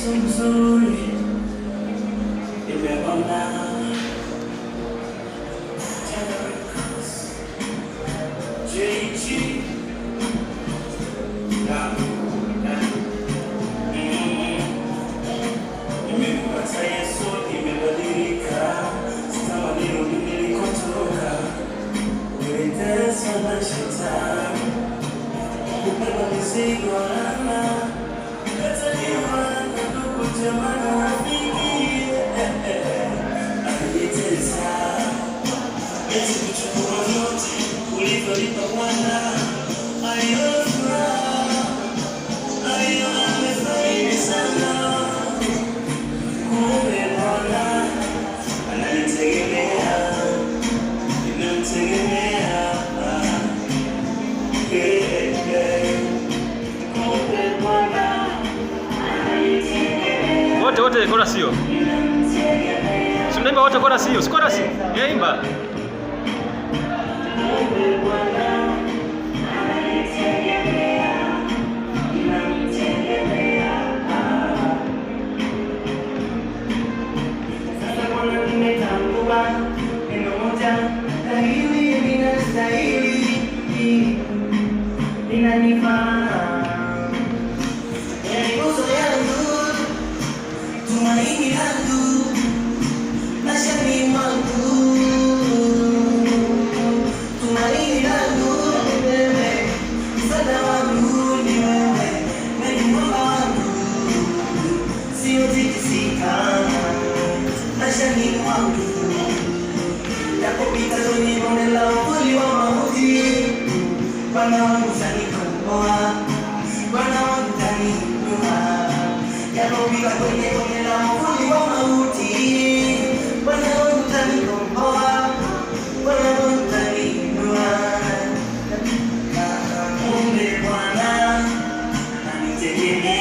Yesu mzuri, nimeona JG nimempata Yesu, nimebadilika, sitamani rudi nilikotoka, niliteswa na shetani, kubeba mizigo ana kataliwa na ndugu jamaa na rafiki, akanitesa eti kuchukua vyote ulivyonipa Bwana, ayo amefaidi sana. Kumbe Bwana ananitegemea, ninamtegemea. Kumbe Bwana ananitegemea. Wote kora sio. Simnaimba wote kora sio. Sikora si. Yaimba. Kumbe Bwana ananitegemea, ninamtegemea. Sasa Bwana nimetambua neno moja, na hili linastahili, linanifaa. Nguzo yangu, tumaini langu, maishani mwangu, tumaini langu ni wewe, msaada wangu ni wewe, wewe ni mwamba wangu, siyotikisika maishani mwangu. Napopita kwenye bonde la uvuli wa mauti, Bwana wangu utanikomboa, Bwana wangu utaniinua. Napopita kwenye bonde la uvuli wa mauti, Bwana wangu utanikomboa, Bwana wangu utaniinua. Kumbe Bwana ananitegemea.